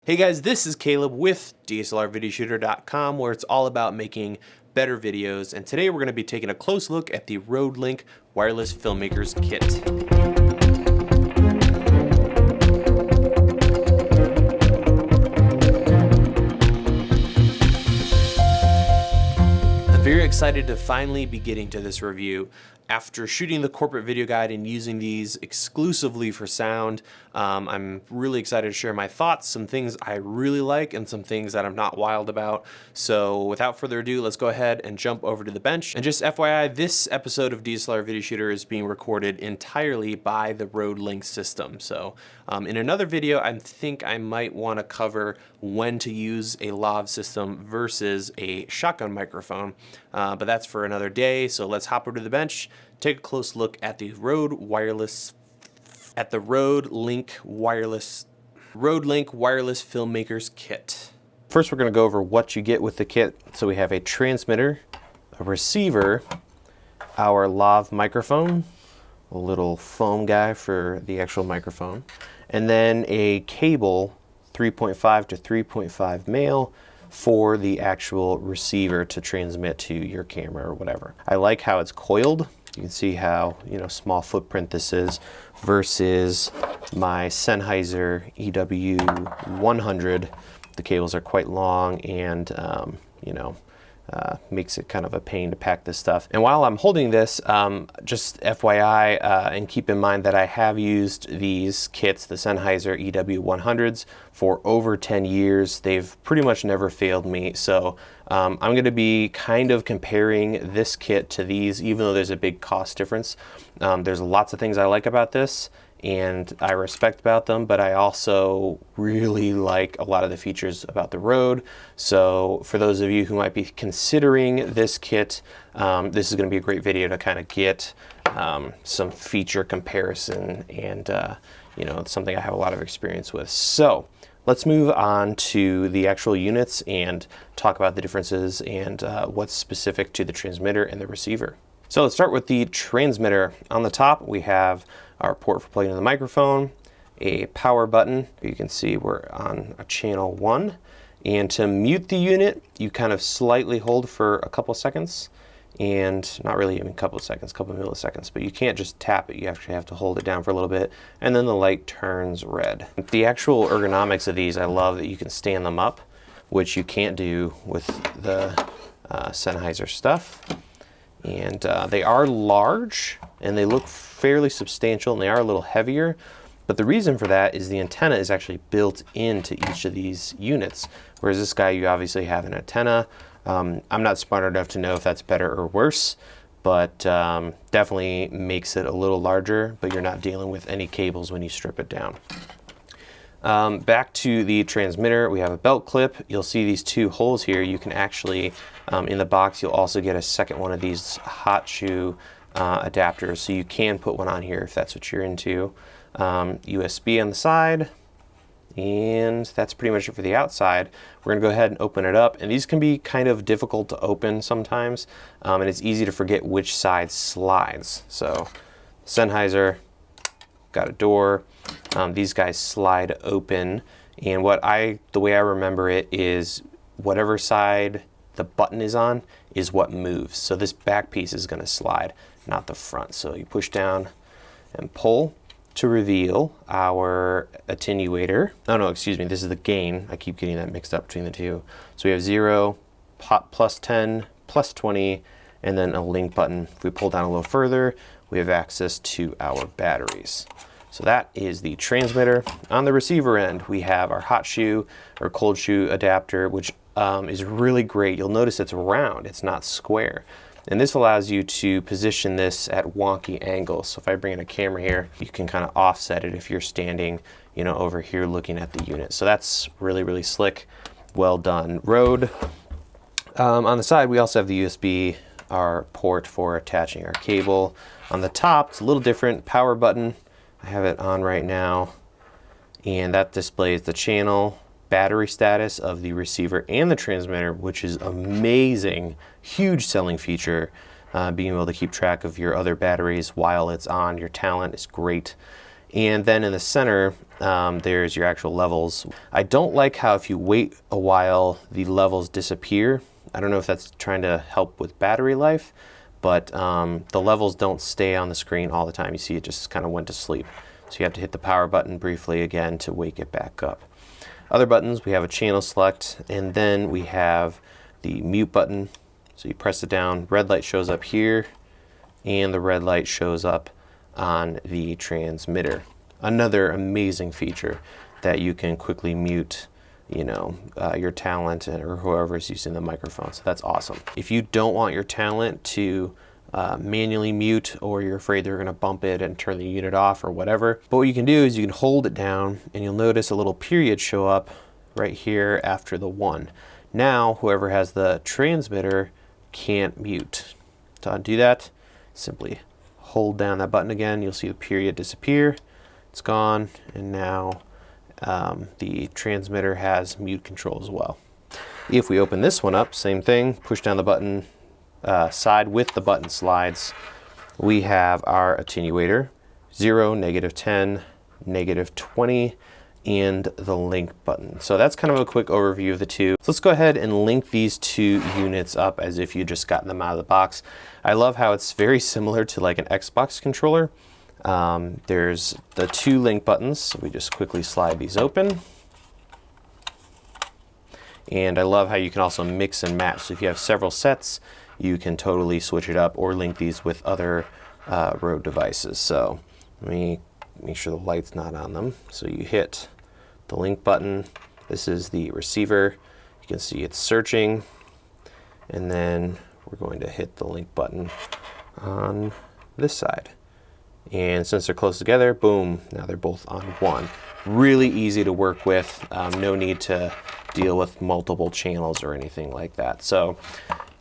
Hey guys, this is Caleb with DSLRvideoshooter.com, where it's all about making better videos, and today we're going to be taking a close look at the Link Wireless Filmmaker's Kit. I'm very excited to finally be getting to this review. After shooting the corporate video guide and using these exclusively for sound, I'm really excited to share my thoughts, some things I really like and some things that I'm not wild about. So without further ado, let's go ahead and jump over to the bench. And just FYI, this episode of DSLR Video Shooter is being recorded entirely by the Link system. So in another video, I think I might want to cover when to use a lav system versus a shotgun microphone, but that's for another day. So let's hop over to the bench, take a close look at the Link Wireless Filmmaker's Kit. First, we're going to go over what you get with the kit. So we have a transmitter, a receiver, our lav microphone, a little foam guy for the actual microphone, and then a cable 3.5 to 3.5 male for the actual receiver to transmit to your camera or whatever. I like how it's coiled. You can see how, small footprint this is versus my Sennheiser EW100. The cables are quite long and, makes it kind of a pain to pack this stuff. And while I'm holding this, just FYI, and keep in mind that I have used these kits, the Sennheiser EW100s, for over 10 years. They've pretty much never failed me. So I'm going to be kind of comparing this kit to these, even though there's a big cost difference. There's lots of things I like about this and I respect about them, but I also really like a lot of the features about the Rode. So for those of you who might be considering this kit, this is going to be a great video to kind of get some feature comparison and it's something I have a lot of experience with. So let's move on to the actual units and talk about the differences and what's specific to the transmitter and the receiver. So let's start with the transmitter. On the top, we have our port for plugging in the microphone, a power button. You can see we're on a channel 1. And to mute the unit, you kind of slightly hold for a couple seconds, and not really even a couple seconds, couple milliseconds, but you can't just tap it. You actually have to hold it down for a little bit, and then the light turns red. The actual ergonomics of these, I love that you can stand them up, which you can't do with the Sennheiser stuff. And they are large and they look fairly substantial and they are a little heavier, but the reason for that is the antenna is actually built into each of these units, whereas this guy, you obviously have an antenna. I'm not smart enough to know if that's better or worse, but definitely makes it a little larger, but you're not dealing with any cables when you strip it down. Back to the transmitter, we have a belt clip. You'll see these two holes here. You can actually, in the box, you'll also get a second one of these hot shoe adapters, so you can put one on here if that's what you're into. USB on the side, and that's pretty much it for the outside. We're gonna go ahead and open it up, and these can be kind of difficult to open sometimes, and it's easy to forget which side slides. So Sennheiser got a door. These guys slide open, and the way I remember it is whatever side the button is on is what moves. So this back piece is going to slide, not the front. So you push down and pull to reveal our attenuator. Oh no, excuse me, this is the gain. I keep getting that mixed up between the two. So we have 0, plus 10, plus 20, and then a link button. If we pull down a little further, we have access to our batteries. So that is the transmitter. On the receiver end, we have our hot shoe or cold shoe adapter, which is really great. You'll notice it's round, it's not square. And this allows you to position this at wonky angles. So if I bring in a camera here, you can kind of offset it if you're standing, over here looking at the unit. So that's really, really slick. Well done, Rode. On the side, we also have the USB, our port for attaching our cable. On the top, it's a little different, power button. I have it on right now, and that displays the channel, battery status of the receiver and the transmitter, which is amazing, huge selling feature. Being able to keep track of your other batteries while it's on your talent is great. And then in the center, there's your actual levels. I don't like how if you wait a while, the levels disappear. I don't know if that's trying to help with battery life, but the levels don't stay on the screen all the time. You see it just kind of went to sleep. So you have to hit the power button briefly again to wake it back up. Other buttons, we have a channel select, and then we have the mute button. So you press it down, red light shows up here, and the red light shows up on the transmitter. Another amazing feature that you can quickly mute, you know, your talent or whoever is using the microphone. So that's awesome. If you don't want your talent to manually mute, or you're afraid they're going to bump it and turn the unit off or whatever, but what you can do is you can hold it down and you'll notice a little period show up right here after the 1. Now whoever has the transmitter can't mute. To undo that, simply hold down that button again. You'll see the period disappear. It's gone, and now the transmitter has mute control as well. If we open this one up, same thing, push down the button side with the button slides, we have our attenuator, 0, -10, -20, and the link button. So that's kind of a quick overview of the two. So let's go ahead and link these two units up as if you just gotten them out of the box. I love how it's very similar to like an Xbox controller. There's the two link buttons, so we just quickly slide these open. And I love how you can also mix and match. So if you have several sets, you can totally switch it up or link these with other Rode devices. So let me make sure the light's not on them. So you hit the link button. This is the receiver. You can see it's searching. And then we're going to hit the link button on this side. And since they're close together, boom, now they're both on 1. Really easy to work with. No need to deal with multiple channels or anything like that. So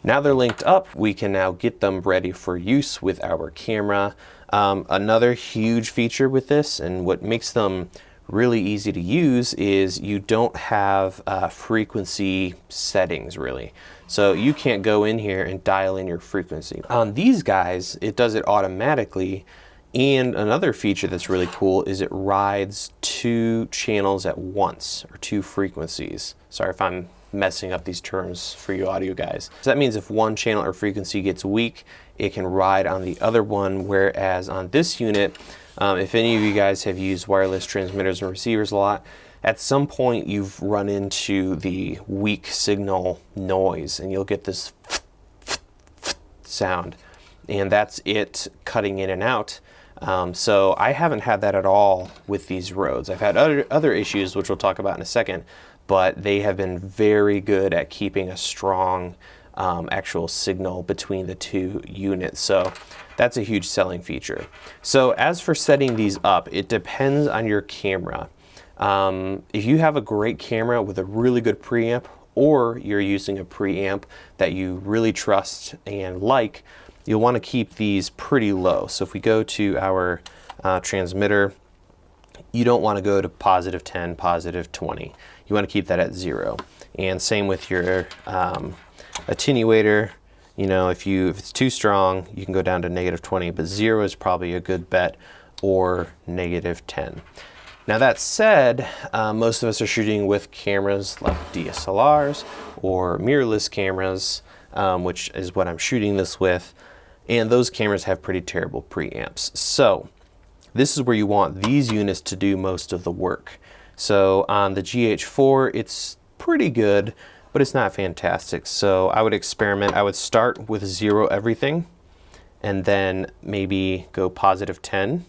now they're linked up, we can now get them ready for use with our camera. Another huge feature with this, and what makes them really easy to use, is you don't have frequency settings really. So you can't go in here and dial in your frequency. On these guys, it does it automatically. And another feature that's really cool is it rides 2 channels at once, or 2 frequencies. Sorry if I'm messing up these terms for you audio guys. So that means if one channel or frequency gets weak, it can ride on the other one, whereas on this unit, if any of you guys have used wireless transmitters and receivers a lot, at some point you've run into the weak signal noise and you'll get this sound, and that's it cutting in and out. So I haven't had that at all with these Rodes. I've had other issues, which we'll talk about in a second, but they have been very good at keeping a strong actual signal between the two units. So that's a huge selling feature. So as for setting these up, it depends on your camera. If you have a great camera with a really good preamp, or you're using a preamp that you really trust and like, you'll want to keep these pretty low. So if we go to our transmitter, you don't want to go to +10, +20. You want to keep that at 0. And same with your attenuator. You know, if it's too strong, you can go down to -20, but 0 is probably a good bet, or -10. Now that said, most of us are shooting with cameras like DSLRs or mirrorless cameras, which is what I'm shooting this with. And those cameras have pretty terrible preamps. So this is where you want these units to do most of the work. So on the GH4, it's pretty good, but it's not fantastic. So I would experiment. I would start with 0 everything, and then maybe go +10.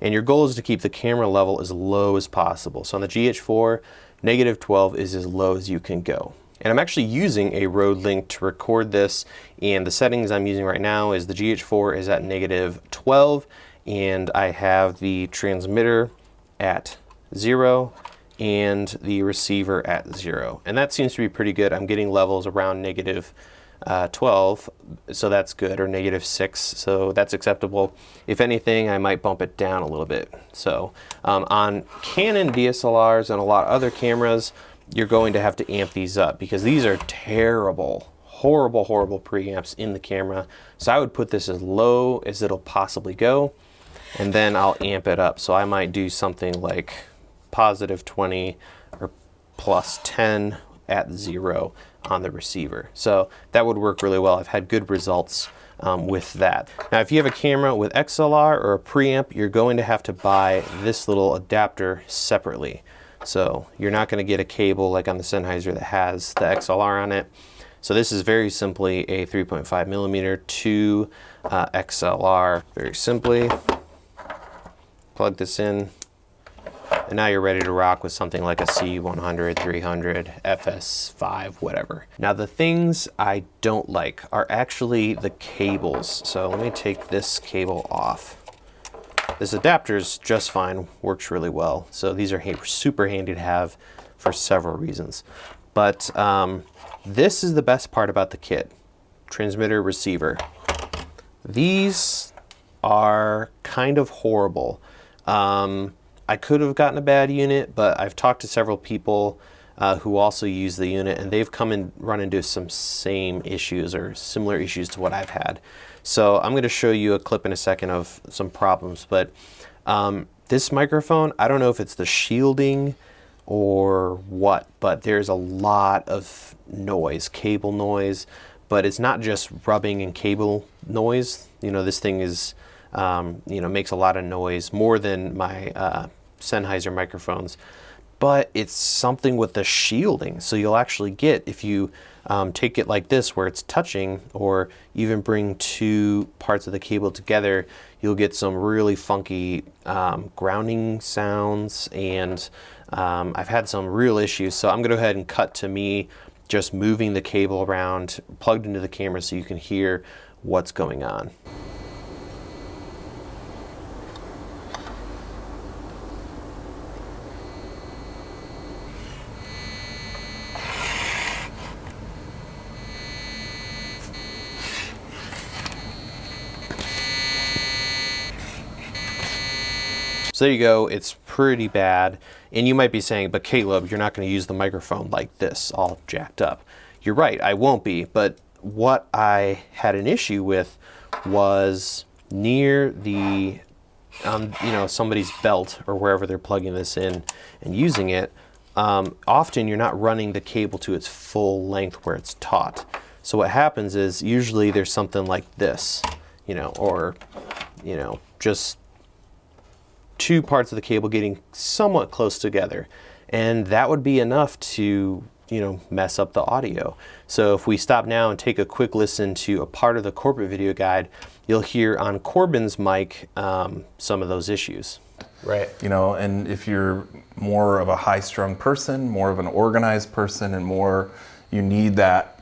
And your goal is to keep the camera level as low as possible. So on the GH4, -12 is as low as you can go. And I'm actually using a Rode Link to record this, and the settings I'm using right now is the GH4 is at -12, and I have the transmitter at 0 and the receiver at 0. And that seems to be pretty good. I'm getting levels around -12, so that's good, or -6, so that's acceptable. If anything, I might bump it down a little bit. So on Canon DSLRs and a lot of other cameras, you're going to have to amp these up, because these are terrible, horrible preamps in the camera. So I would put this as low as it'll possibly go. and then I'll amp it up. So I might do something like positive 20 or plus 10 at 0 on the receiver. So that would work really well. I've had good results with that. Now, if you have a camera with XLR or a preamp, you're going to have to buy this little adapter separately. So you're not going to get a cable like on the Sennheiser that has the XLR on it. So this is very simply a 3.5 millimeter to XLR. Very simply, plug this in, and now you're ready to rock with something like a C100, 300, FS5, whatever. Now the things I don't like are actually the cables. So let me take this cable off. This adapter's just fine, works really well. So these are super handy to have for several reasons. But this is the best part about the kit. Transmitter, receiver. These are kind of horrible. I could have gotten a bad unit, but I've talked to several people who also use the unit, and they've come and run into some same issues or similar issues to what I've had. So I'm going to show you a clip in a second of some problems, but this microphone, I don't know if it's the shielding or what, but there's a lot of noise, cable noise, but it's not just rubbing and cable noise. You know, this thing is, you know, makes a lot of noise, more than my Sennheiser microphones, but it's something with the shielding. So you'll actually get, if you take it like this where it's touching, or even bring two parts of the cable together, you'll get some really funky grounding sounds, and I've had some real issues. So I'm going to go ahead and cut to me just moving the cable around, plugged into the camera, so you can hear what's going on. So there you go, it's pretty bad. And you might be saying, but Caleb, you're not going to use the microphone like this, all jacked up. You're right, I won't be, but what I had an issue with was near the, you know, somebody's belt or wherever they're plugging this in and using it. Often you're not running the cable to its full length where it's taut. So what happens is usually there's something like this, you know, or, you know, just two parts of the cable getting somewhat close together, and that would be enough to, you know, mess up the audio. So if we stop now and take a quick listen to a part of the corporate video guide, you'll hear on Corbin's mic some of those issues. Right. You know, and if you're more of a high-strung person, more of an organized person, and more you need that,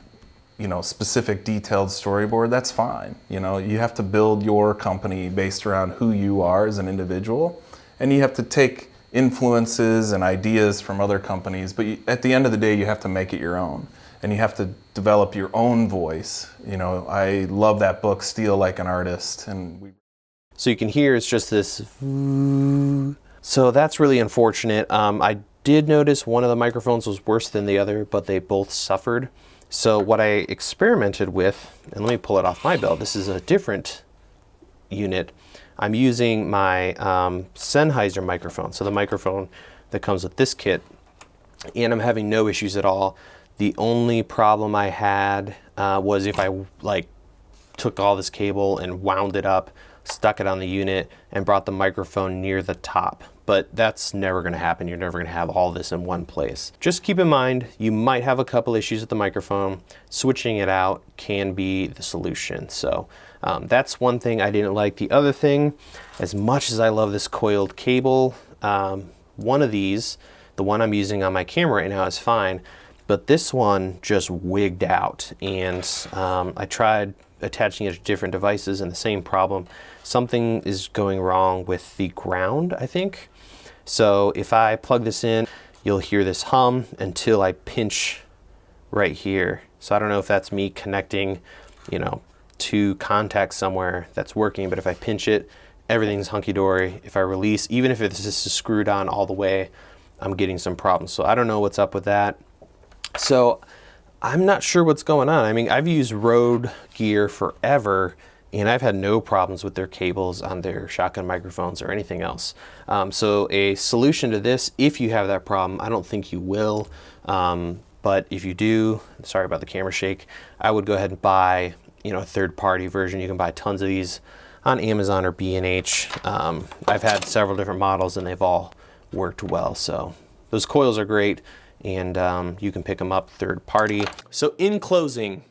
you know, specific detailed storyboard, that's fine. You know, you have to build your company based around who you are as an individual. And you have to take influences and ideas from other companies, but at the end of the day, you have to make it your own. And you have to develop your own voice. You know, I love that book, Steal Like an Artist. So you can hear it's just this. So that's really unfortunate. I did notice one of the microphones was worse than the other, but they both suffered. So what I experimented with, and let me pull it off my belt, this is a different unit. I'm using my Sennheiser microphone, so the microphone that comes with this kit, and I'm having no issues at all. The only problem I had was if I took all this cable and wound it up, stuck it on the unit, and brought the microphone near the top. But that's never going to happen. You're never going to have all this in one place. Just keep in mind, you might have a couple issues with the microphone. Switching it out can be the solution. So that's one thing I didn't like. The other thing, as much as I love this coiled cable, one of these, the one I'm using on my camera right now, is fine, but this one just wigged out, and I tried attaching it to different devices and the same problem. Something is going wrong with the ground, I think. So if I plug this in, you'll hear this hum until I pinch right here. So I don't know if that's me connecting, you know, to contact somewhere that's working, but if I pinch it, everything's hunky-dory. If I release, even if this is screwed on all the way, I'm getting some problems. So I don't know what's up with that. So I'm not sure what's going on. I mean, I've used Rode gear forever, and I've had no problems with their cables on their shotgun microphones or anything else. So a solution to this, if you have that problem, I don't think you will, but if you do, sorry about the camera shake, I would go ahead and buy, you know, a third-party version. You can buy tons of these on Amazon or B&H. I've had several different models and they've all worked well. So those coils are great, and you can pick them up third-party. So in closing,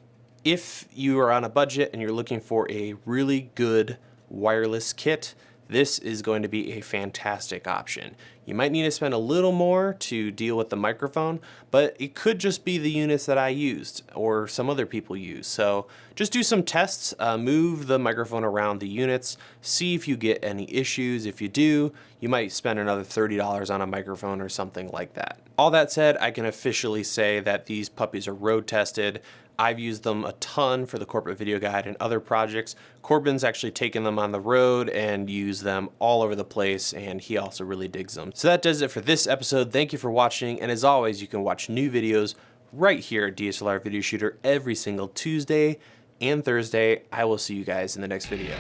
if you are on a budget and you're looking for a really good wireless kit, this is going to be a fantastic option. You might need to spend a little more to deal with the microphone, but it could just be the units that I used or some other people use. So just do some tests, move the microphone around the units, see if you get any issues. If you do, you might spend another $30 on a microphone or something like that. All that said, I can officially say that these puppies are road tested. I've used them a ton for the corporate video guide and other projects. Corbin's actually taken them on the road and used them all over the place, and he also really digs them. So that does it for this episode. Thank you for watching, and as always, you can watch new videos right here at DSLR Video Shooter every single Tuesday and Thursday. I will see you guys in the next video.